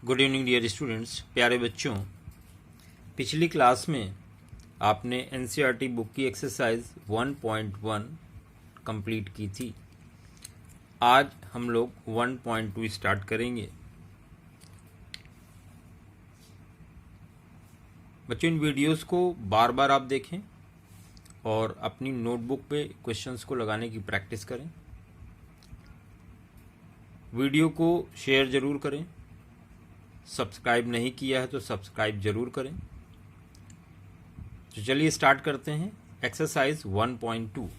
Good evening dear students, प्यारे बच्चों। पिछली क्लास में आपने एनसीईआरटी बुक की एक्सरसाइज 1.1 कंप्लीट की थी। आज हम लोग 1.2 स्टार्ट करेंगे। बच्चों, इन वीडियोस को बार बार आप देखें और अपनी नोटबुक पे क्वेश्चंस को लगाने की प्रैक्टिस करें। वीडियो को शेयर ज़रूर करें। सब्सक्राइब नहीं किया है तो सब्सक्राइब जरूर करें। तो चलिए स्टार्ट करते हैं एक्सरसाइज 1.2।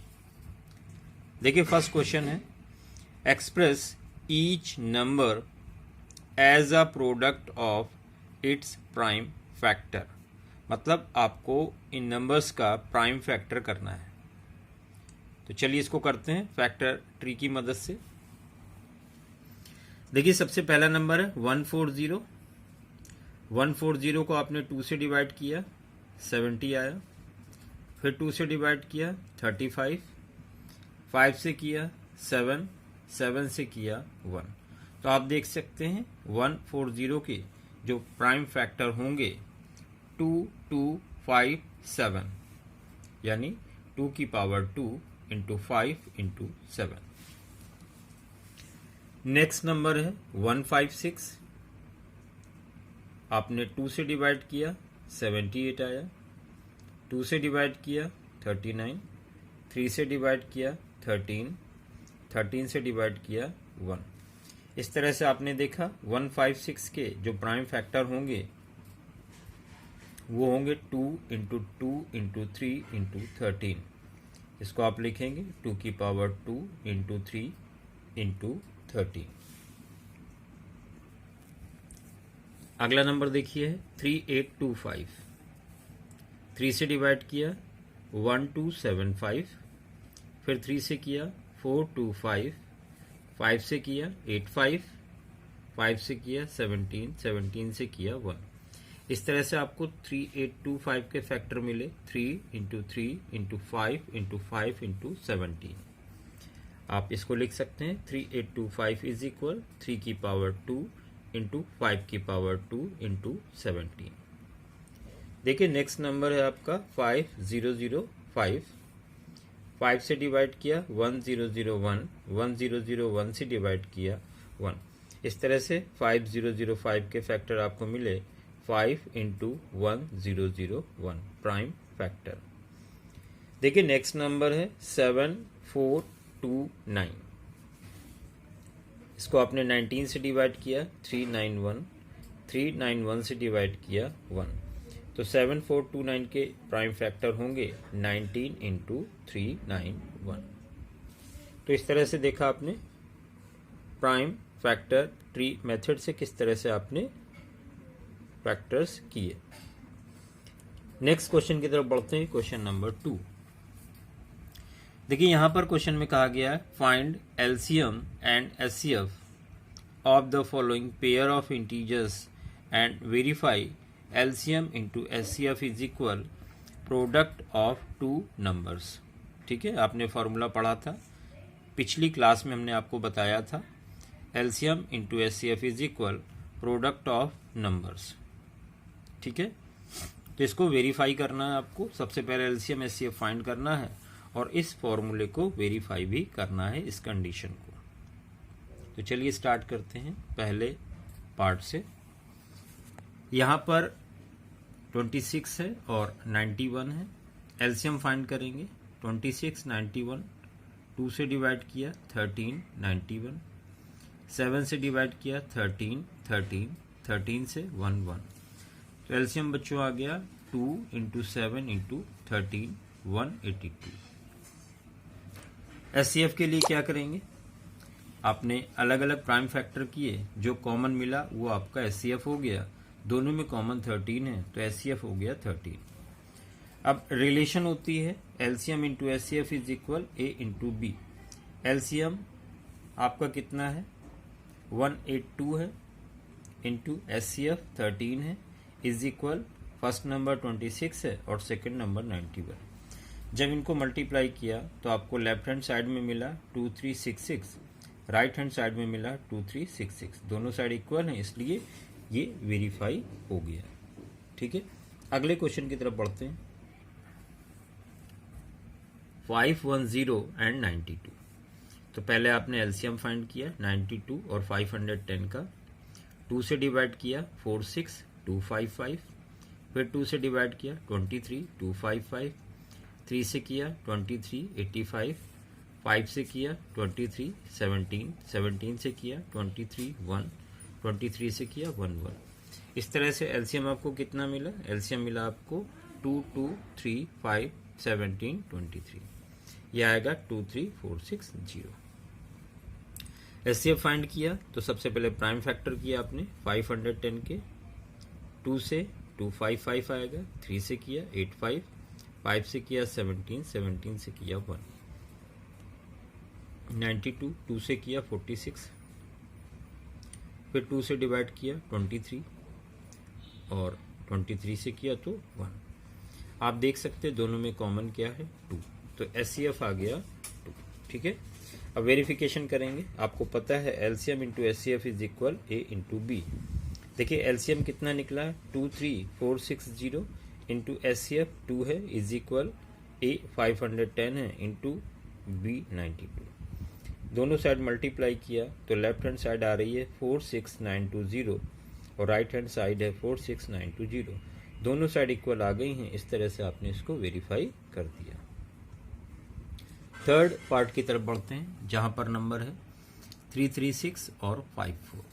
देखिए, फर्स्ट क्वेश्चन है express each number as a product of its prime factor. मतलब आपको इन नंबर्स का प्राइम फैक्टर करना है। तो चलिए इसको करते हैं फैक्टर ट्री की मदद से। देखिए, सबसे पहला नंबर है 140। 140 को आपने 2 से डिवाइड किया 70 आया। फिर 2 से डिवाइड किया 35, 5 से किया 7, 7 से किया 1। तो आप देख सकते हैं 140 के जो प्राइम फैक्टर होंगे 2, 2, 5, 7, यानी 2 की power 2 into 5 into 7। Next number है 156। आपने 2 से डिवाइड किया 78 आया। 2 से डिवाइड किया 39, 3 से डिवाइड किया 13, 13 से डिवाइड किया 1। इस तरह से आपने देखा 156 के जो प्राइम फैक्टर होंगे वो होंगे 2 इंटू 2 इंटू 3 इंटू 13। इसको आप लिखेंगे 2 की पावर 2 इंटू 3 इंटू 13। अगला नंबर देखिए 3825। 3 से डिवाइड किया 1275, फिर 3 से किया 425, 5 से किया 85, 5 से किया 17, 17 से किया 1। इस तरह से आपको 3825 के फैक्टर मिले 3 इंटू 3 इंटू 5 इंटू 5 इंटू 17। आप इसको लिख सकते हैं 3825 इज इक्वल 3 की पावर 2 इंटू 5 की पावर 2 इंटू 17। देखिए, नेक्स्ट नंबर है आपका 5005। 5 से डिवाइड किया 1001, 1001 से डिवाइड किया 1। इस तरह से 5005 के फैक्टर आपको मिले 5 इंटू 1001 प्राइम फैक्टर। देखिए, नेक्स्ट नंबर है 7429। इसको आपने 19 से डिवाइड किया 391, 391 से डिवाइड किया 1। तो 7429 के प्राइम फैक्टर होंगे 19 इंटू 391। तो इस तरह से देखा आपने प्राइम फैक्टर ट्री मेथड से किस तरह से आपने फैक्टर्स किए। नेक्स्ट क्वेश्चन की तरफ बढ़ते हैं, क्वेश्चन नंबर 2। देखिए, यहां पर क्वेश्चन में कहा गया है find LCM and HCF of the following pair of integers and verify LCM into HCF is equal product of 2 numbers. ठीक है, आपने फॉर्मूला पढ़ा था पिछली क्लास में, हमने आपको बताया था LCM into HCF is equal product of numbers. ठीक है, तो इसको वेरीफाई करना है आपको। सबसे पहले एलसीएम एचसीएफ फाइंड करना है और इस फॉर्मूले को वेरीफाई भी करना है, इस कंडीशन को। तो चलिए स्टार्ट करते हैं पहले पार्ट से। यहाँ पर 26 है और 91 है। एलसीएम फाइंड करेंगे 26, 91। 2 से डिवाइड किया 13, 91। 7 से डिवाइड किया 13, 13, 13 से 1, 1। तो एलसीएम बच्चों आ गया 2 इंटू 7 इंटू 13, 182। एचसीएफ के लिए क्या करेंगे, आपने अलग अलग प्राइम फैक्टर किए, जो कॉमन मिला वो आपका एचसीएफ हो गया। दोनों में कॉमन 13 है तो एचसीएफ हो गया 13। अब रिलेशन होती है LCM into HCF is equal A into B. LCM आपका कितना है 182 है इंटू एचसीएफ 13 है इज इक्वल फर्स्ट नंबर 26 है और सेकंड नंबर 91। जब इनको मल्टीप्लाई किया तो आपको लेफ्ट हैंड साइड में मिला 2366, राइट हैंड साइड में मिला 2366। दोनों साइड इक्वल हैं, इसलिए ये वेरीफाई हो गया। ठीक है, अगले क्वेश्चन की तरफ बढ़ते हैं। 510 एंड 92। तो पहले आपने एलसीएम फाइंड किया 92 और 510 का, 2 से डिवाइड किया 46255, फिर 2 से डिवाइड किया 23255, 3 से किया 2385, 5 से किया 2317, 17 से किया 231, 23 से किया 11। इस तरह से एलसीएम आपको कितना मिला? एलसीएम मिला आपको 2, 2, 3, 5, 17, 23। यह आएगा 23460। एचसीएफ फाइंड किया तो सबसे पहले प्राइम फैक्टर किया आपने 510 के, 2 से 255 आएगा, 3 से किया 85, 5 से किया 17, 17 से किया 1, 92, 2 से किया 46, फिर 2 से डिवाइड किया 23 और 23 से किया तो 1। आप देख सकते हैं दोनों में कॉमन क्या है? 2, तो एचसीएफ आ गया 2। ठीक है, अब वेरिफिकेशन करेंगे। आपको पता है LCM into HCF is equal A into B. देखिए एलसीएम कितना निकला है? 23460 इंटू एचसीएफ 2 है इज इक्वल ए 510 है इंटू बी 92। दोनों साइड मल्टीप्लाई किया तो लेफ्ट हैंड साइड आ रही है 46920 और राइट हैंड साइड है 46920। दोनों साइड इक्वल आ गई हैं। इस तरह से आपने इसको वेरीफाई कर दिया। थर्ड पार्ट की तरफ बढ़ते हैं जहां पर नंबर है 336 और 54।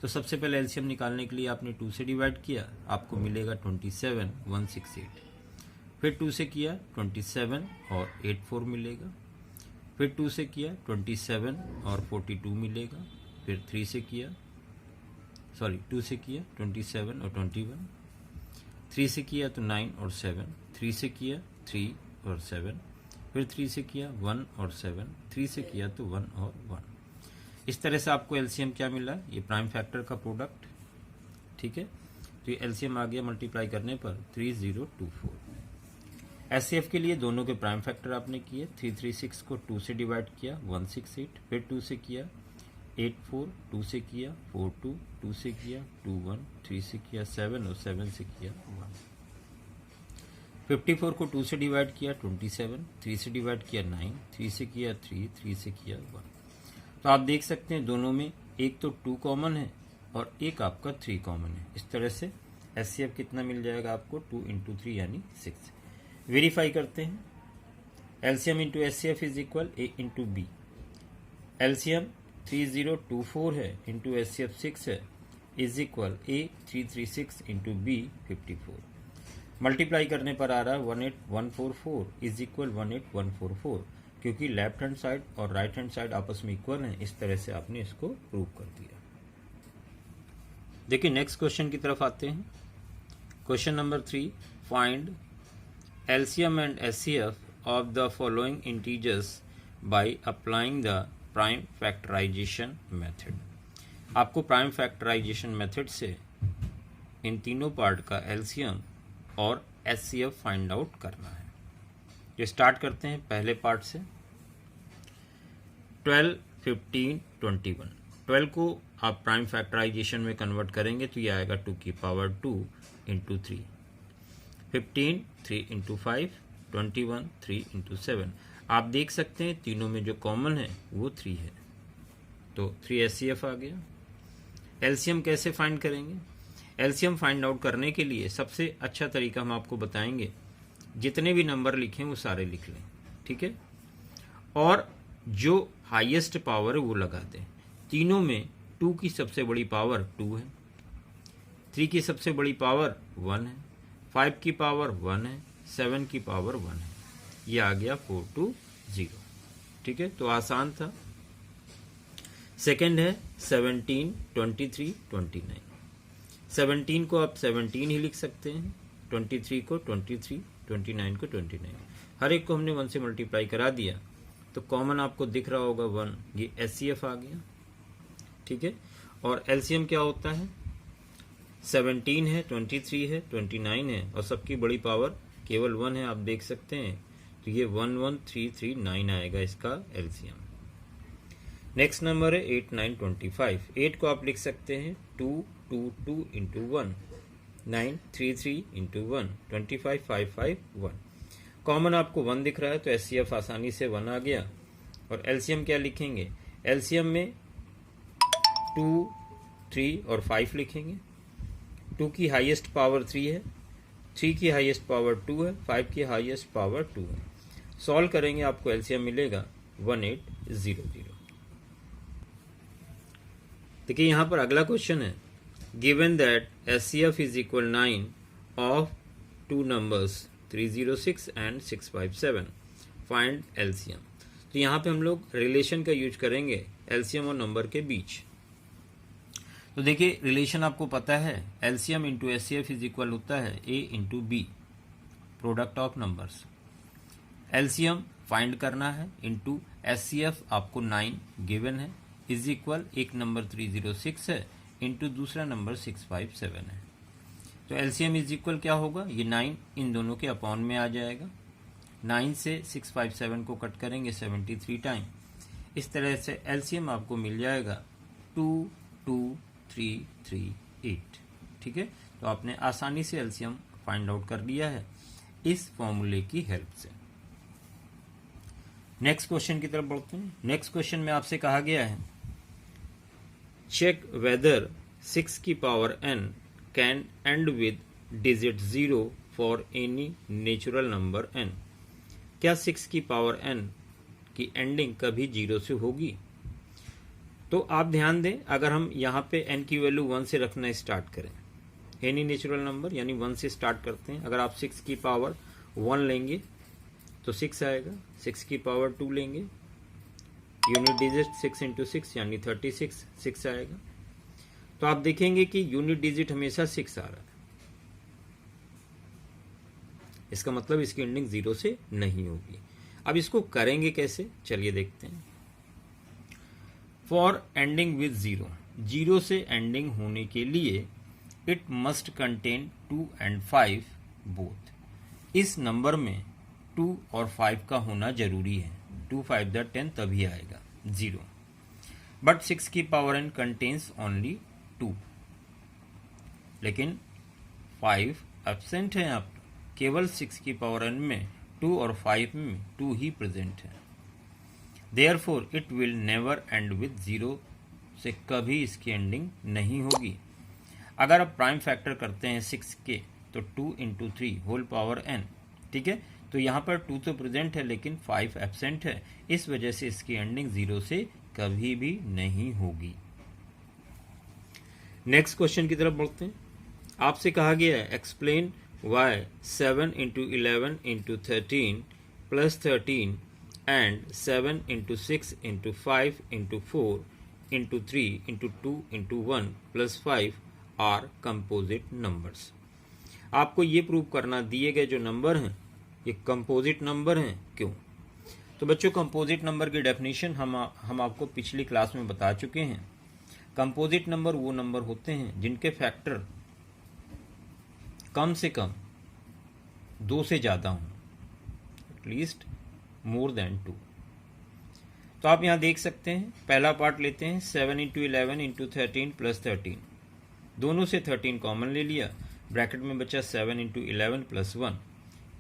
तो सबसे पहले एलसीएम निकालने के लिए आपने 2 से डिवाइड किया, आपको मिलेगा 27168। फिर 2 से किया 27 और 84 मिलेगा, फिर 2 से किया 27 और 42 मिलेगा, फिर 2 से किया 27 और 21, 3 से किया तो 9 और 7, 3 से किया 3 और 7, फिर 3 से किया 1 और 7, 3 से किया तो 1 और 1। इस तरह से आपको एलसीएम क्या मिला? ये प्राइम फैक्टर का प्रोडक्ट। ठीक है, तो ये एलसीएम आ गया मल्टीप्लाई करने पर 3024। एचसीएफ के लिए दोनों के प्राइम फैक्टर आपने किए। 336 को 2 से डिवाइड किया 168, फिर 2 से किया 84, 2 से किया 42, 2 से किया 21, 3 से किया 7 और 7 से किया 1। 54 को 2 से डिवाइड किया 27, 3 से डिवाइड किया 9, 3 से किया 3, 3 से किया 1। तो आप देख सकते हैं दोनों में एक तो 2 कॉमन है और एक आपका 3 कॉमन है। इस तरह से एचसीएफ कितना मिल जाएगा आपको? 2 इंटू 3 यानी 6। वेरीफाई करते हैं। LCM into HCF is equal A into B. LCM 3024 है इंटू एचसीएफ 6 है is equal A 336 into B 54। Multiply करने पर आ रहा है 18144 इज इक्वल 18144, क्योंकि लेफ्ट हैंड साइड और राइट हैंड साइड आपस में इक्वल हैं। इस तरह से आपने इसको प्रूव कर दिया। देखिए नेक्स्ट क्वेश्चन की तरफ आते हैं। Question number 3, find LCM and HCF of the following integers by applying the prime factorisation method. आपको प्राइम फैक्टराइजेशन मेथड से इन तीनों पार्ट का एलसीएम और एचसीएफ फाइंड आउट करना है। ये स्टार्ट करते हैं पहले पार्ट से। 12, 15, 21। 12 को आप प्राइम फैक्टराइजेशन में कन्वर्ट करेंगे तो ये आएगा 2 की पावर 2 इंटू 3। 15 3 into 5, 21 3 into 7। आप देख सकते हैं तीनों में जो कॉमन है वो 3 है, तो 3 एचसीएफ आ गया। एलसीएम कैसे फाइंड करेंगे? एलसीएम फाइंड आउट करने के लिए सबसे अच्छा तरीका हम आपको बताएंगे, जितने भी नंबर लिखें वो सारे लिख लें। ठीक है, और जो हाईएस्ट पावर है वो लगा दें। तीनों में 2 की सबसे बड़ी पावर 2 है, 3 की सबसे बड़ी पावर 1 है, 5 की पावर 1 है, 7 की पावर 1 है। ये आ गया 420। ठीक है, तो आसान था। सेकंड है 17, 23, 29। 17 को आप 17 ही लिख सकते हैं, 23 को 23, 29 को 29। हर एक को हमने 1 से मल्टीप्लाई करा दिया तो कॉमन आपको दिख रहा होगा 1। ये एचसीएफ आ गया। ठीक है, और एलसीएम क्या होता है? 17 है, 23 है, 29 है और सबकी बड़ी पावर केवल 1 है। आप देख सकते हैं, तो ये 11339 आएगा इसका एलसीएम। नेक्स्ट नंबर है 8, 9, 25। 8 को आप लिख सकते हैं 2, 2, 2 इंटू 1, 9, 3, 3 इंटू 1, 25, 5, 5, 1। कॉमन आपको 1 दिख रहा है तो एचसीएफ आसानी से 1 आ गया। और एलसीएम क्या लिखेंगे? एलसीएम में 2, 3 और 5 लिखेंगे। 2 की हाईएस्ट पावर 3 है, 3 की हाईएस्ट पावर 2 है, 5 की हाईएस्ट पावर 2 है। सॉल्व करेंगे आपको एलसीएम मिलेगा 1800। देखिए यहाँ पर अगला क्वेश्चन है, given that HCF is equal 9 of two numbers 306 and 657, find LCM. तो यहाँ पे हम लोग रिलेशन का यूज करेंगे एलसीएम और नंबर के बीच। तो देखिए रिलेशन आपको पता है, LCM into HCF is equal होता है A into B, product of numbers. LCM find करना है इंटू एचसीएफ, आपको 9 गिवन है, इज इक्वल एक नंबर 306 है इंटू दूसरा नंबर 657 है। तो एलसीएम इज इक्वल क्या होगा? ये 9 इन दोनों के अपॉन में आ जाएगा। 9 से 657 को कट करेंगे 73 टाइम। इस तरह से एलसीएम आपको मिल जाएगा 22338। ठीक है, तो आपने आसानी से एलसीएम फाइंड आउट कर लिया है इस फॉर्मूले की हेल्प से। नेक्स्ट क्वेश्चन की तरफ बढ़ते हैं। नेक्स्ट क्वेश्चन में आपसे कहा गया है, चेक वेदर 6 की power n can and with digit 0 for any natural number n। क्या 6 की पावर n की एंडिंग कभी 0 से होगी? तो आप ध्यान दें, अगर हम यहाँ पे n की वैल्यू 1 से रखना स्टार्ट करें, एनी नेचुरल नंबर यानी 1 से स्टार्ट करते हैं। अगर आप 6 की पावर 1 लेंगे तो 6 आएगा, 6 की पावर 2 लेंगे, यूनिट डिजिट 6 इंटू 6 यानी 36, 6 आएगा। तो आप देखेंगे कि यूनिट डिजिट हमेशा 6 आ रहा है, इसका मतलब इसकी एंडिंग 0 से नहीं होगी। अब इसको करेंगे कैसे, चलिए देखते हैं। फॉर एंडिंग विद 0, 0 से एंडिंग होने के लिए it must contain 2 and 5 both. इस नंबर में 2 और 5 का होना जरूरी है। 2, 5 × 10 तभी आएगा 0। बट 6 की पावर n कंटेन्स ओनली 2, लेकिन 5 एब्सेंट है यहाँ पर। केवल 6 की पावर n में 2 और 5 में 2 ही प्रेजेंट है। Therefore it will never and with 0, से कभी इसकी एंडिंग नहीं होगी। अगर आप प्राइम फैक्टर करते हैं 6 के तो 2 इंटू 3 होल पावर n। ठीक है, तो यहाँ पर 2 तो प्रेजेंट है लेकिन 5 एब्सेंट है, इस वजह से इसकी एंडिंग 0 से कभी भी नहीं होगी। नेक्स्ट क्वेश्चन की तरफ बढ़ते हैं। आपसे कहा गया है, explain why 7 into 11 into 13 plus 13 and 7 into 6 into 5 into 4 into 3 into 2 into 1 plus 5 are composite numbers. आपको ये प्रूव करना, दिए गए जो नंबर हैं ये कंपोजिट नंबर हैं, क्यों? तो बच्चों कंपोजिट नंबर की डेफिनेशन हम आपको पिछली क्लास में बता चुके हैं। कंपोजिट नंबर वो नंबर होते हैं जिनके फैक्टर कम से कम 2 से ज़्यादा हों, एटलीस्ट मोर देन 2। तो आप यहाँ देख सकते हैं, पहला पार्ट लेते हैं 7 इंटू 11 इंटू 13 प्लस 13, दोनों से 13 कॉमन ले लिया, ब्रैकेट में बचा 7 इंटू 11 प्लस 1,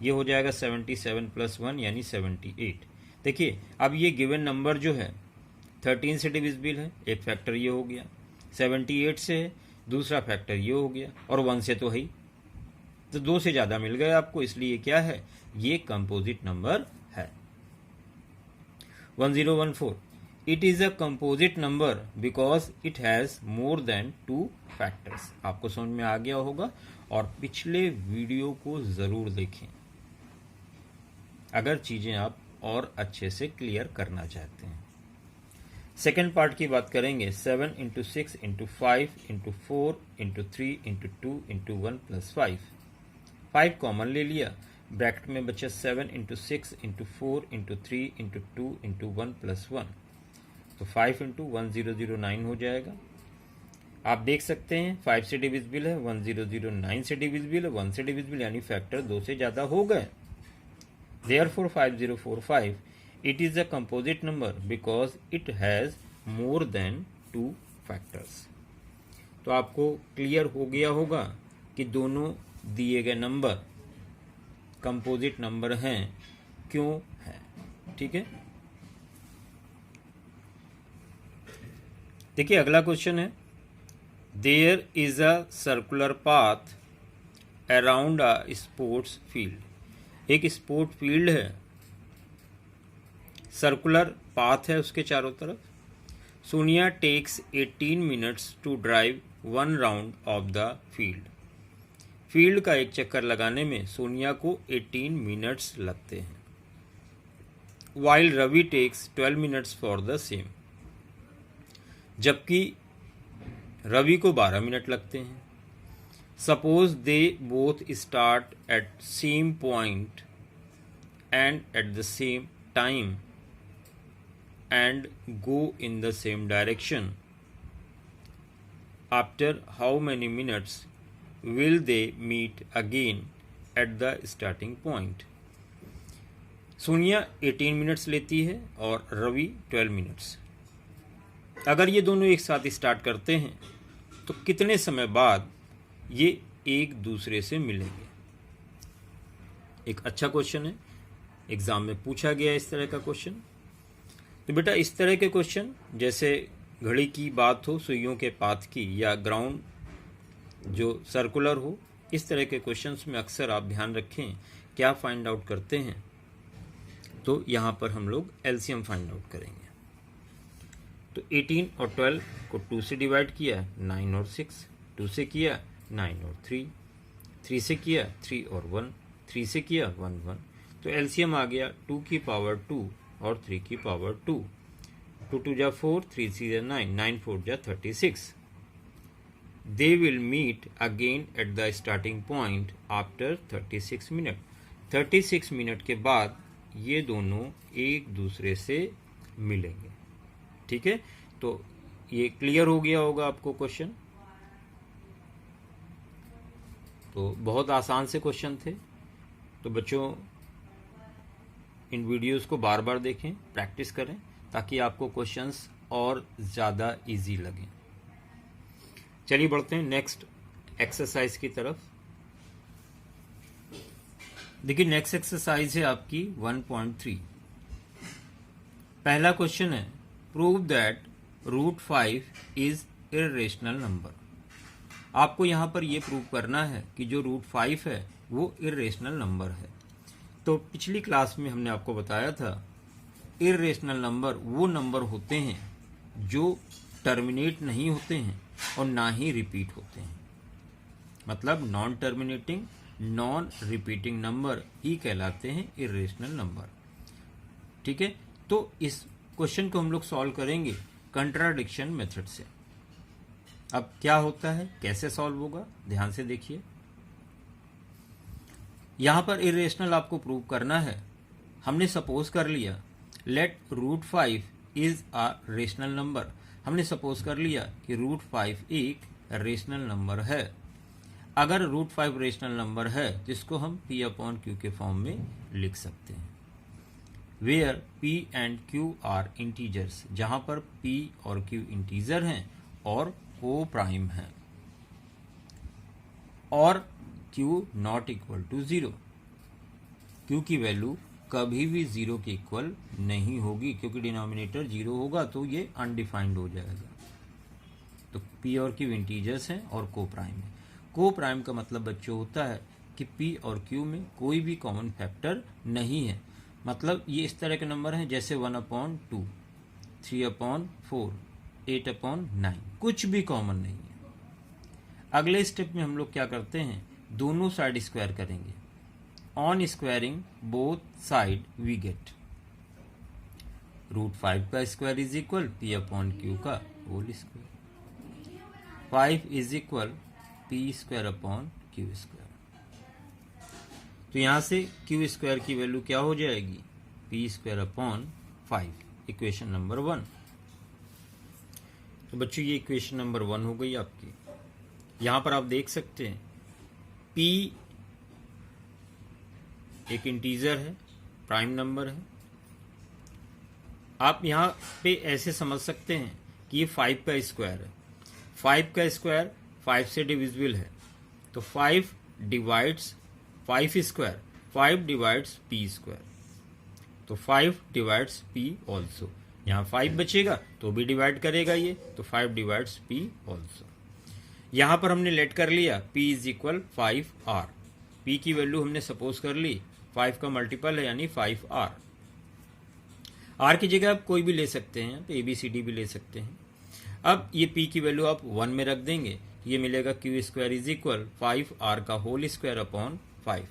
ये हो जाएगा 77 प्लस 1 यानी 78। देखिए अब ये गिवन नंबर जो है 13 से डिविजिबल है, एक फैक्टर ये हो गया, 78 से है, दूसरा फैक्टर ये हो गया, और 1 से तो है ही, तो 2 से ज़्यादा मिल गए आपको, इसलिए क्या है, ये कंपोजिट नंबर है। 1014, it is a composite number because it has more than 2 factors. आपको समझ में आ गया होगा, और पिछले वीडियो को ज़रूर देखें अगर चीज़ें आप और अच्छे से क्लियर करना चाहते हैं। सेकेंड पार्ट की बात करेंगे, 7 into 6 into 5 into 4 into 3 into 2 into 1 plus 5, 5 common ले लिया, ब्रैकेट में बचा 7 into 6 into 4 into 3 into 2 into 1 plus 1, तो 5 इंटू 1009 हो जाएगा। आप देख सकते हैं 5 से डिविजिबल है, 1009 से डिविजिबल है, 1 से डिविजिबल, यानी फैक्टर 2 से ज़्यादा हो गए। Therefore 5045 it is a composite number because it has more than 2 factors. तो आपको क्लियर हो गया होगा कि दोनों दिए गए नंबर कंपोजिट नंबर हैं क्यों है। ठीक है, देखिए अगला क्वेश्चन है, there is a circular path around a sports field. एक स्पोर्ट फील्ड है, सर्कुलर पाथ है उसके चारों तरफ। Sonia takes 18 minutes to drive 1 round of the field. Field का एक चक्कर लगाने में सोनिया को 18 मिनट्स लगते हैं। While Ravi takes 12 minutes for the same. जबकि रवि को 12 मिनट लगते हैं। Suppose they both start at same point and at the same time and go in the same direction. After how many minutes will they meet again at the starting point? Sonia 18 minutes लेती है और Ravi 12 minutes. अगर ये दोनों एक साथ start करते हैं तो कितने समय बाद ये एक दूसरे से मिलेंगे? एक अच्छा क्वेश्चन है, एग्जाम में पूछा गया इस तरह का क्वेश्चन। तो बेटा इस तरह के क्वेश्चन, जैसे घड़ी की बात हो, सुइयों के पाथ की, या ग्राउंड जो सर्कुलर हो, इस तरह के क्वेश्चंस में अक्सर आप ध्यान रखें क्या फाइंड आउट करते हैं। तो यहाँ पर हम लोग एलसीएम फाइंड आउट करेंगे। तो 18 और 12 को 2 से डिवाइड किया, 9 और 6, 2 से किया 9 और 3, 3 से किया 3 और 1, 3 से किया 1 1। तो एलसीएम आ गया 2 की पावर 2 और 3 की पावर 2। 2 2 जा 4, 3 3 जा 9, 9 4 जा 36। They will meet again at the starting point after 36 minute. 36 minute के बाद ये दोनों एक दूसरे से मिलेंगे। ठीक है, तो ये क्लियर हो गया होगा आपको क्वेश्चन। तो बहुत आसान से क्वेश्चन थे। तो बच्चों इन वीडियोस को बार बार देखें, प्रैक्टिस करें, ताकि आपको क्वेश्चंस और ज़्यादा इजी लगें। चलिए बढ़ते हैं नेक्स्ट एक्सरसाइज की तरफ। देखिए नेक्स्ट एक्सरसाइज है आपकी 1.3। पहला क्वेश्चन है, prove that √5 is irrational number. आपको यहाँ पर यह प्रूव करना है कि जो √5 है वो इर्रेशनल नंबर है। तो पिछली क्लास में हमने आपको बताया था इर्रेशनल नंबर वो नंबर होते हैं जो टर्मिनेट नहीं होते हैं और ना ही रिपीट होते हैं। मतलब non terminating non repeating number ही कहलाते हैं इर्रेशनल नंबर। ठीक है, तो इस क्वेश्चन को हम लोग सॉल्व करेंगे कंट्राडिक्शन मेथड से। अब क्या होता है, कैसे सॉल्व होगा, ध्यान से देखिए। यहां पर इरेशनल आपको प्रूव करना है। हमने सपोज कर लिया let √5 is a rational number. हमने सपोज कर लिया कि √5 एक रेशनल नंबर है। अगर √5 रेशनल नंबर है तो इसको हम P/Q के फॉर्म में लिख सकते हैं। Where P and Q are integers, जहां पर P और Q इंटीजर हैं और O प्राइम है, और Q not equal to 0। Q की वैल्यू कभी भी 0 के इक्वल नहीं होगी, क्योंकि डिनोमिनेटर 0 होगा तो ये अनडिफाइंड हो जाएगा। तो P और Q इंटीजर्स हैं और को प्राइम है। को प्राइम का मतलब बच्चों होता है कि P और Q में कोई भी कॉमन फैक्टर नहीं है। मतलब ये इस तरह के नंबर हैं जैसे 1/2, 3/4, 8/9, कुछ भी कॉमन नहीं है। अगले स्टेप में हम लोग क्या करते हैं, दोनों साइड स्क्वायर करेंगे। On squaring both side we get √5 का स्क्वायर इज इक्वल P/Q का whole square. 5 is equal P²/Q²। तो यहां से Q² की वैल्यू क्या हो जाएगी, P²/5, इक्वेशन नंबर 1। तो बच्चों ये इक्वेशन नंबर 1 हो गई आपकी। यहां पर आप देख सकते हैं P एक इंटीजर है, प्राइम नंबर है, आप यहाँ पे ऐसे समझ सकते हैं कि ये 5 का स्क्वायर है। 5 का स्क्वायर 5 से डिविजिबल है, तो 5 divides 5 square, 5 divides p square, तो 5 डिवाइड्स p ऑल्सो। यहाँ 5 बचेगा तो भी डिवाइड करेगा ये, तो 5 डिवाइड्स p ऑल्सो। यहाँ पर हमने लेट कर लिया p is equal 5r। p की वैल्यू हमने सपोज कर ली 5 का मल्टीपल है यानी 5r। r की जगह आप कोई भी ले सकते हैं, तो ABCD भी ले सकते हैं। अब ये p की वैल्यू आप 1 में रख देंगे, ये मिलेगा Q square is equal 5r का होल स्क्वायर अपॉन 5।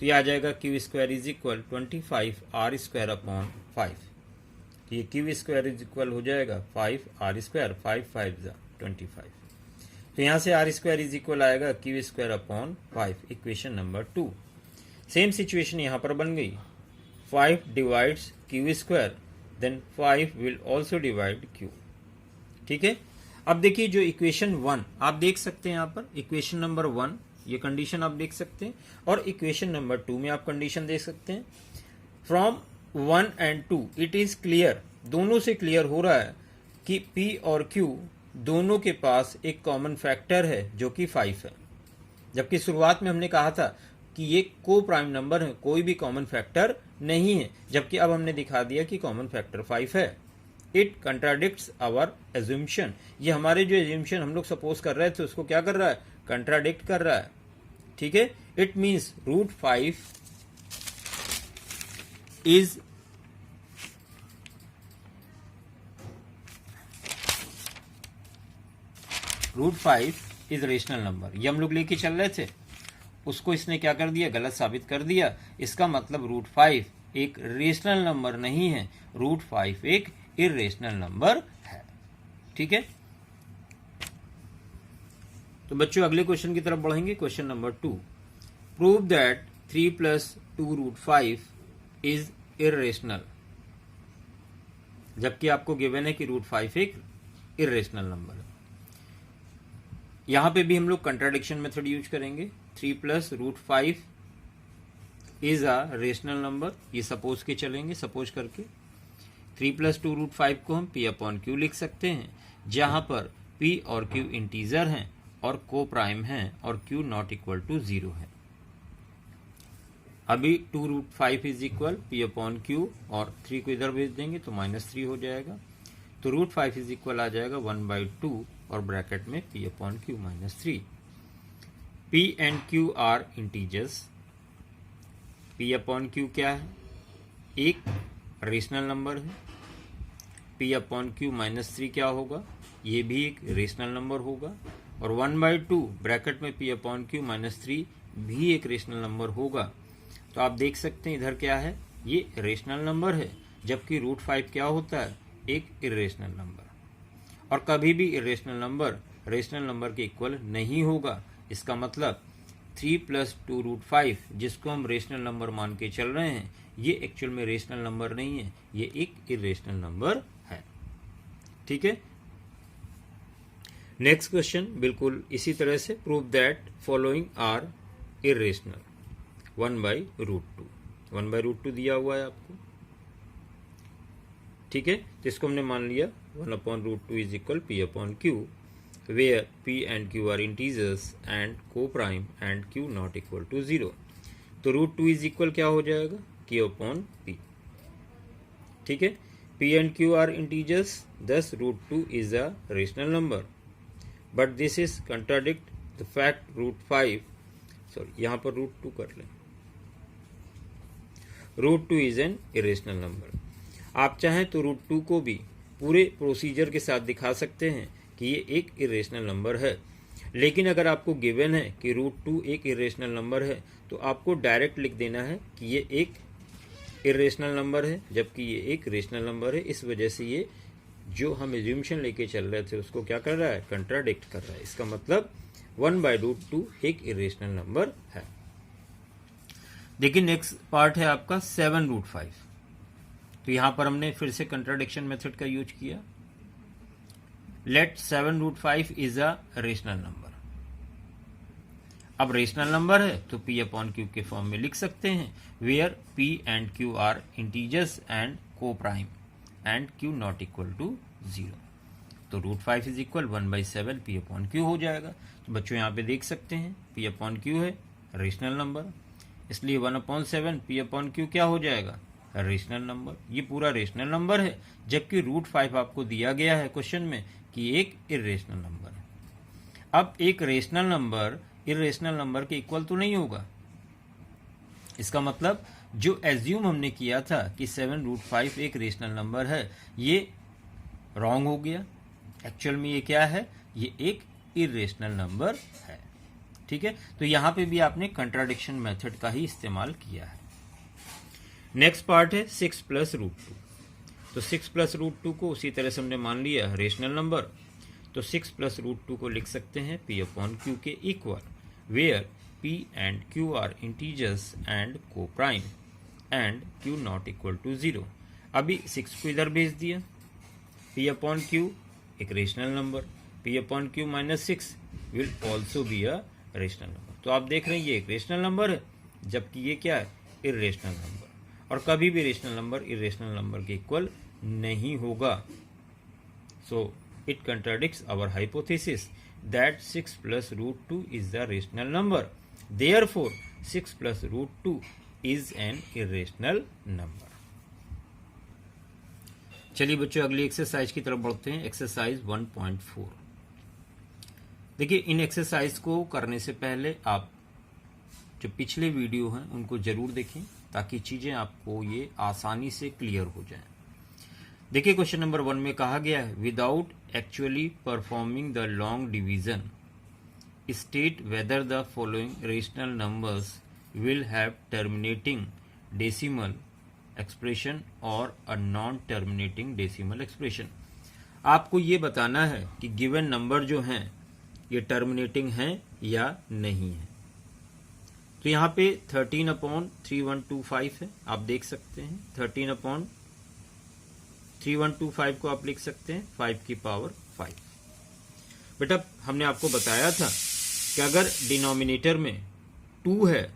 तो ये आ जाएगा Q square is equal 25r square upon 5। तो ये क्यू स्क्वायर इज इक्वल हो जाएगा 5r स्क्वायर, 5 5 25। तो यहाँ से r स्क्वायर इज इक्वल आएगा Q square upon 5, equation number 2। Same situation यहाँ पर बन गई, 5 divides Q square, then 5 will also divide Q. ठीक है, अब देखिए जो इक्वेशन 1 आप देख सकते हैं यहाँ पर, इक्वेशन नंबर 1 ये कंडीशन आप देख सकते हैं, और इक्वेशन नंबर 2 में आप कंडीशन देख सकते हैं। From 1 and 2 it is clear, दोनों से क्लियर हो रहा है कि p और q दोनों के पास एक कॉमन फैक्टर है जो कि 5 है। जबकि शुरुआत में हमने कहा था कि ये को प्राइम नंबर है, कोई भी कॉमन फैक्टर नहीं है, जबकि अब हमने दिखा दिया कि कॉमन फैक्टर 5 है। इट कंट्राडिक्ट्स आवर एज्यूम्पशन, ये हमारे जो एज्यूम्पशन हम लोग सपोज कर रहे थे उसको क्या कर रहा है, कंट्राडिक्ट कर रहा है। ठीक है, it means root 5 is rational number. ये हम लोग लेके चल रहे थे, उसको इसने क्या कर दिया, गलत साबित कर दिया। इसका मतलब रूट 5 एक रेशनल नंबर नहीं है, रूट 5 एक इर्रेशनल नंबर है। ठीक है, तो बच्चों अगले क्वेश्चन की तरफ बढ़ेंगे। Question number 2, prove that 3 + 2 root 5 is irrational. जबकि आपको गिवन है कि रूट 5 एक इर्रेशनल नंबर है। यहां पे भी हम लोग कंट्राडिक्शन मेथड यूज करेंगे। 3 + root 5 is a rational number, ये सपोज के चलेंगे, सपोज करके 3 + 2 रूट 5 को हम p अपॉन क्यू लिख सकते हैं, जहां पर p और q इंटीजर हैं और को प्राइम हैं और q नॉट इक्वल टू 0 है। अभी 2 root 5 is equal p upon Q, और 3 को इधर भेज देंगे तो -3 हो जाएगा। तो रूट 5 इज इक्वल आ जाएगा 1/2 और ब्रैकेट में p upon Q -3। p and q are integers. p upon Q क्या है, एक रेशनल नंबर है। p अपॉन क्यू -3 क्या होगा, ये भी एक रेशनल नंबर होगा। और 1/2 ब्रैकेट में p अपॉन क्यू -3 भी एक रेशनल नंबर होगा। तो आप देख सकते हैं इधर क्या है, ये रेशनल नंबर है, जबकि रूट 5 क्या होता है, एक इर्रेशनल नंबर। और कभी भी इर्रेशनल नंबर रेशनल नंबर के इक्वल नहीं होगा। इसका मतलब 3 + 2 रूट 5 जिसको हम रेशनल नंबर मान के चल रहे हैं, ये एक्चुअल में रेशनल नंबर नहीं है, ये एक इर्रेशनल नंबर है। ठीक है, नेक्स्ट क्वेश्चन बिल्कुल इसी तरह से, prove that following are irrational. 1/√2, 1/√2 दिया हुआ है आपको। ठीक है, तो इसको हमने मान लिया 1/√2 is equal p upon q, where p and q are integers and co prime and q not equal to 0। तो √2 इज इक्वल क्या हो जाएगा, q अपॉन p। ठीक है, p and q are integers, thus √2 is a rational number, but this is contradict the fact √5, sorry यहाँ पर √2 कर लें, √2 इज एन इरेशनल नंबर। आप चाहें तो √2 को भी पूरे प्रोसीजर के साथ दिखा सकते हैं कि ये एक इरेशनल नंबर है, लेकिन अगर आपको गिवन है कि √2 एक इरेशनल नंबर है तो आपको डायरेक्ट लिख देना है कि ये एक इरेशनल नंबर है, जबकि ये एक रेशनल नंबर है। इस वजह से ये जो हम एज्यूम्पशन लेके चल रहे थे उसको क्या कर रहा है, कंट्राडिक्ट कर रहा है। इसका मतलब 1/√2 एक इरेशनल नंबर है। देखिए नेक्स्ट पार्ट है आपका 7√5। तो यहां पर हमने फिर से कंट्राडिक्शन मेथड का यूज किया। Let 7√5 is a rational number. अब रेशनल नंबर है तो p अपॉन क्यू के फॉर्म में लिख सकते हैं, where p and q are integers and co prime. And Q not equal to 0। तो √5 is equal 1/7 P upon Q हो जाएगा। तो बच्चों यहाँ पे देख सकते हैं पी अपॉन क्यू है रेशनल नंबर, इसलिए 1/7 पी अपॉन क्यू क्या हो जाएगा, रेशनल नंबर। ये पूरा रेशनल नंबर है, जबकि √5 आपको दिया गया है क्वेश्चन में कि एक इर्रेशनल नंबर है। अब एक रेशनल नंबर इर्रेशनल नंबर के इक्वल तो नहीं होगा। इसका मतलब जो एज्यूम हमने किया था कि 7√5 एक रेशनल नंबर है, ये रॉन्ग हो गया। एक्चुअल में ये क्या है, ये एक इर्रेशनल नंबर है। ठीक है, तो यहां पे भी आपने कंट्राडिक्शन मेथड का ही इस्तेमाल किया है। नेक्स्ट पार्ट है 6 + √2। तो 6 + √2 को उसी तरह से हमने मान लिया रेशनल नंबर, तो 6 + √2 को लिख सकते हैं P अपॉन Q के equal, where P and Q are integers and co prime and Q not equal to 0। अभी 6 को इधर भेज दिया, P अपॉन Q एक rational number, P upon Q - 6 will also be a rational number. तो आप देख रहे हैं ये एक रेशनल नंबर है, जबकि ये क्या है, इर्रेशनल नंबर। और कभी भी रेशनल नंबर इर्रेशनल नंबर के इक्वल नहीं होगा। सो it contradicts our hypothesis that 6 + √2 is the rational number. Therefore, 6 + √2 is an irrational number. चलिए बच्चों अगली एक्सरसाइज की तरफ बढ़ते हैं। एक्सरसाइज 1.4। देखिए इन एक्सरसाइज को करने से पहले आप जो पिछले वीडियो हैं उनको जरूर देखें, ताकि चीजें आपको ये आसानी से क्लियर हो जाएं। देखिए क्वेश्चन नंबर 1 में कहा गया है, without actually performing the long division state whether the following rational numbers will have terminating decimal expression और a non terminating decimal expression. आपको ये बताना है कि गिवन नंबर जो हैं ये टर्मिनेटिंग हैं या नहीं है। तो यहाँ पे 13/3125 है, आप देख सकते हैं 13/3125 को आप लिख सकते हैं 5 की पावर 5। बेटा हमने आपको बताया था कि अगर डिनोमिनेटर में 2 है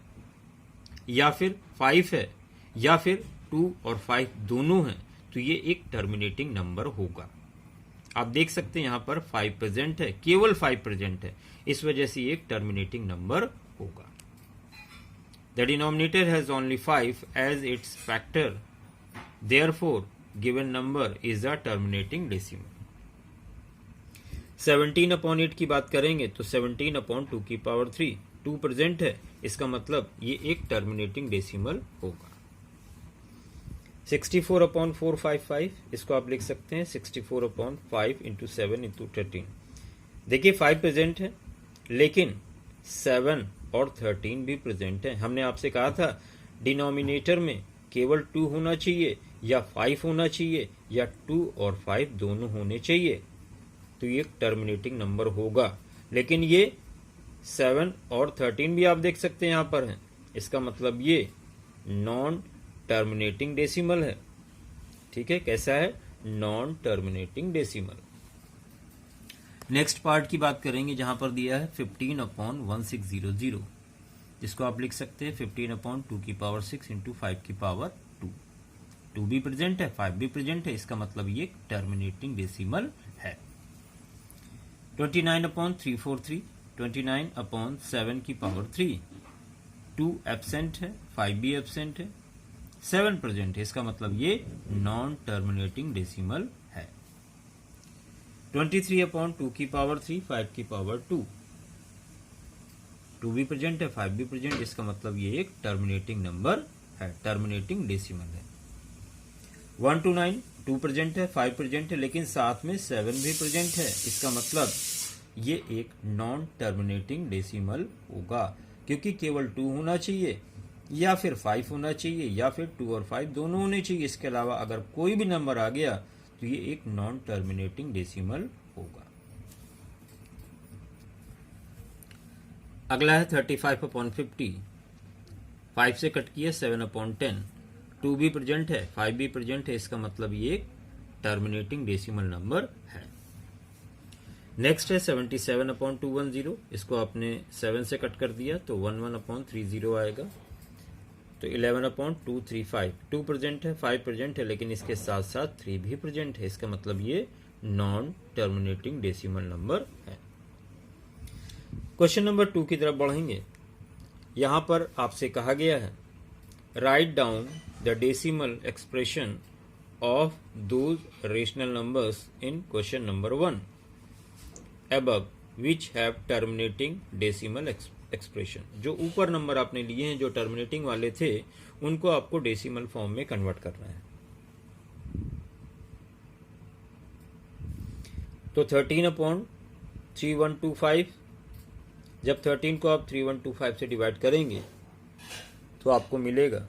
या फिर 5 है या फिर 2 और 5 दोनों हैं, तो ये एक टर्मिनेटिंग नंबर होगा। आप देख सकते हैं यहाँ पर 5 प्रेजेंट है, केवल 5 प्रेजेंट है, इस वजह से ये एक टर्मिनेटिंग नंबर होगा। The denominator has only 5 as its factor, therefore given number is a terminating decimal। 17/8 की बात करेंगे तो 17/2 की पावर 3 2 प्रेजेंट है, इसका मतलब ये एक टर्मिनेटिंग डेसिमल होगा। 64/455 इसको आप लिख सकते हैं 64/5 × 7 × 13। देखिए 5 प्रेजेंट है, लेकिन 7 और 13 भी प्रेजेंट है। हमने आपसे कहा था डिनोमिनेटर में केवल 2 होना चाहिए या 5 होना चाहिए या 2 और 5 दोनों होने चाहिए, तो ये टर्मिनेटिंग नंबर होगा। लेकिन ये 7 और 13 भी आप देख सकते हैं यहाँ पर हैं, इसका मतलब ये नॉन टर्मिनेटिंग डेसिमल है। ठीक है, कैसा है, non terminating decimal. Next part की बात करेंगे जहां पर दिया है 15/1600, जिसको आप लिख सकते हैं 15/2 की पावर 6 × 5 की पावर 2। 2 भी प्रेजेंट है, 5 भी प्रेजेंट है, इसका मतलब ये टर्मिनेटिंग डेसिमल है। 29/343 29/7 की पावर 3। 2 एब्सेंट है, 5 भी एब्सेंट है, 7 प्रेजेंट है, इसका मतलब ये नॉन टर्मिनेटिंग डेसिमल है। 23/2 की पावर 3 5 की पावर 2। 2 भी प्रेजेंट है, 5 भी प्रेजेंट, इसका मतलब ये एक टर्मिनेटिंग नंबर है, टर्मिनेटिंग डेसिमल है। 1 to 9 2 प्रेजेंट है, 5 प्रेजेंट है, लेकिन साथ में 7 भी प्रेजेंट है, इसका मतलब ये एक नॉन टर्मिनेटिंग डेसिमल होगा, क्योंकि केवल 2 होना चाहिए या फिर 5 होना चाहिए या फिर 2 और 5 दोनों होने चाहिए। इसके अलावा अगर कोई भी नंबर आ गया तो ये एक नॉन टर्मिनेटिंग डेसिमल होगा। अगला है 35/50। 5 से कट किया 7/10। 2 भी प्रेजेंट है, 5 भी प्रेजेंट है, इसका मतलब ये एक टर्मिनेटिंग डेसिमल नंबर है। नेक्स्ट है 77/210। इसको आपने 7 से कट कर दिया तो 11/30 आएगा। तो 11/235, 2 प्रेजेंट है, 5 प्रेजेंट है, लेकिन इसके साथ साथ 3 भी प्रेजेंट है। इसका मतलब ये नॉन टर्मिनेटिंग डेसिमल नंबर है। क्वेश्चन नंबर 2 की तरफ बढ़ेंगे। यहां पर आपसे कहा गया है write down the decimal expression of those rational numbers in question number 1 above which have terminating decimal expression। जो ऊपर नंबर आपने लिए हैं जो टर्मिनेटिंग वाले थे उनको आपको डेसिमल फॉर्म में कन्वर्ट करना है। तो 13/3125, जब 13 को आप 3125 से डिवाइड करेंगे तो आपको मिलेगा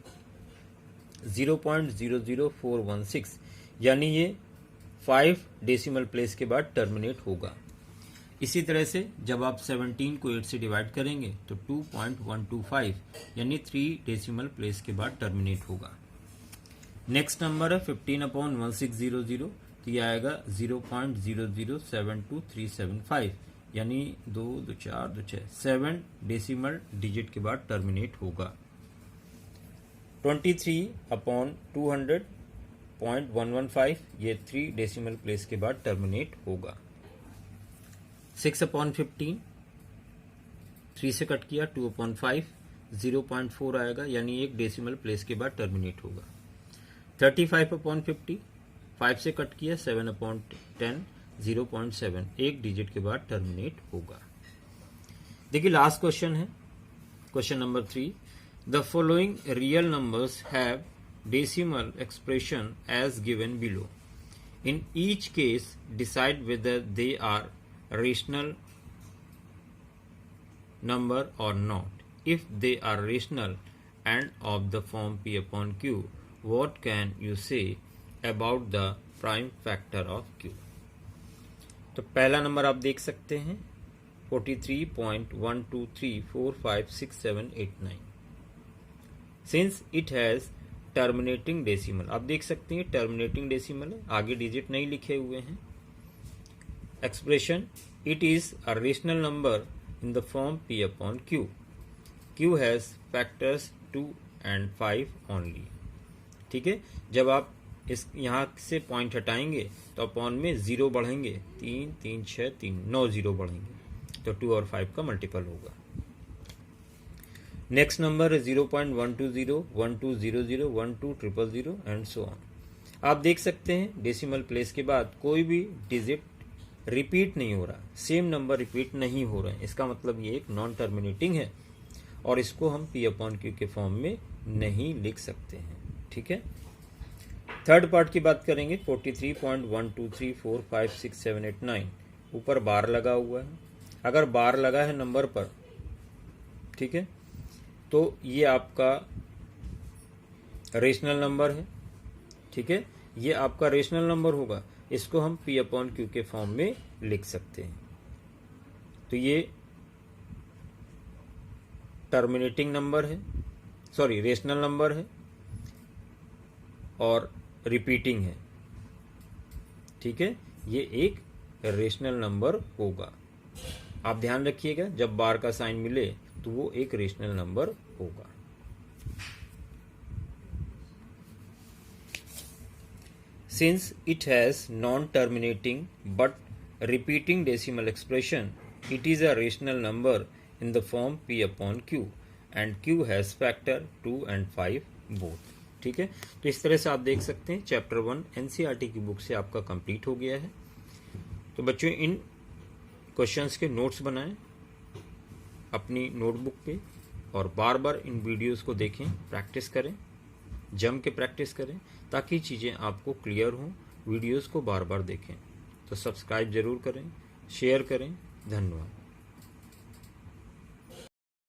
0.00416, यानी ये 5 डेसिमल प्लेस के बाद टर्मिनेट होगा। इसी तरह से जब आप 17 को 8 से डिवाइड करेंगे तो 2.125, यानी 3 डेसिमल प्लेस के बाद टर्मिनेट होगा। नेक्स्ट नंबर है 15/1600, तो ये आएगा 0.0072375, यानी 2 2 4 2 6, 7 डेसिमल डिजिट के बाद टर्मिनेट होगा। 23/200.115, ये 3 डेसिमल प्लेस के बाद टर्मिनेट होगा। 6/15, 3 से कट किया, 2/5, 0.4 आएगा, यानी 1 डेसिमल प्लेस के बाद टर्मिनेट होगा। 35/50, 5 से कट किया, 7/10, 0.7, 1 डिजिट के बाद टर्मिनेट होगा। देखिए लास्ट क्वेश्चन है, question number 3। The following real numbers have decimal expression as given below. In each case, decide whether they are rational number or not. If they are rational and of the form P upon Q, what can you say about the prime factor of Q? तो पहला number आप देख सकते हैं 43.123456789। Since it has terminating decimal, आप देख सकते हैं टर्मिनेटिंग डेसिमल है, आगे डिजिट नहीं लिखे हुए हैं। Expression it is a rational number in the form P upon Q। Q has factors 2 and 5 only. ठीक है, जब आप इस यहाँ से पॉइंट हटाएंगे तो अपॉन में 0 बढ़ेंगे, 3 3 6 3 9 0 बढ़ेंगे, तो 2 और 5 का मल्टीपल होगा। नेक्स्ट नंबर है 0.120, 1200, 12000 एंड सो ऑन। आप देख सकते हैं डेसिमल प्लेस के बाद कोई भी डिजिट रिपीट नहीं हो रहा, सेम नंबर रिपीट नहीं हो रहे हैं। इसका मतलब ये एक नॉन टर्मिनेटिंग है और इसको हम P अपॉन Q के फॉर्म में नहीं लिख सकते हैं। ठीक है, थर्ड पार्ट की बात करेंगे 43.123456789। ऊपर बार लगा हुआ है, अगर बार लगा है नंबर पर, ठीक है, तो ये आपका रेशनल नंबर है। ठीक है, ये आपका रेशनल नंबर होगा, इसको हम P अपॉन Q के फॉर्म में लिख सकते हैं। तो ये टर्मिनेटिंग नंबर है, सॉरी रेशनल नंबर है और रिपीटिंग है। ठीक है, ये एक रेशनल नंबर होगा। आप ध्यान रखिएगा, जब बार का साइन मिले तो वो एक रेशनल नंबर होगा। Since it has non terminating but repeating decimal expression, it is a rational number in the form P upon Q and Q has factor 2 and 5 both. ठीक है, तो इस तरह से आप देख सकते हैं चैप्टर 1 NCERT की बुक से आपका कंप्लीट हो गया है। तो बच्चों इन क्वेश्चंस के नोट्स बनाएं अपनी नोटबुक पे और बार बार इन वीडियोस को देखें, प्रैक्टिस करें, जम के प्रैक्टिस करें ताकि चीज़ें आपको क्लियर हों। वीडियोस को बार बार देखें। तो सब्सक्राइब जरूर करें, शेयर करें। धन्यवाद।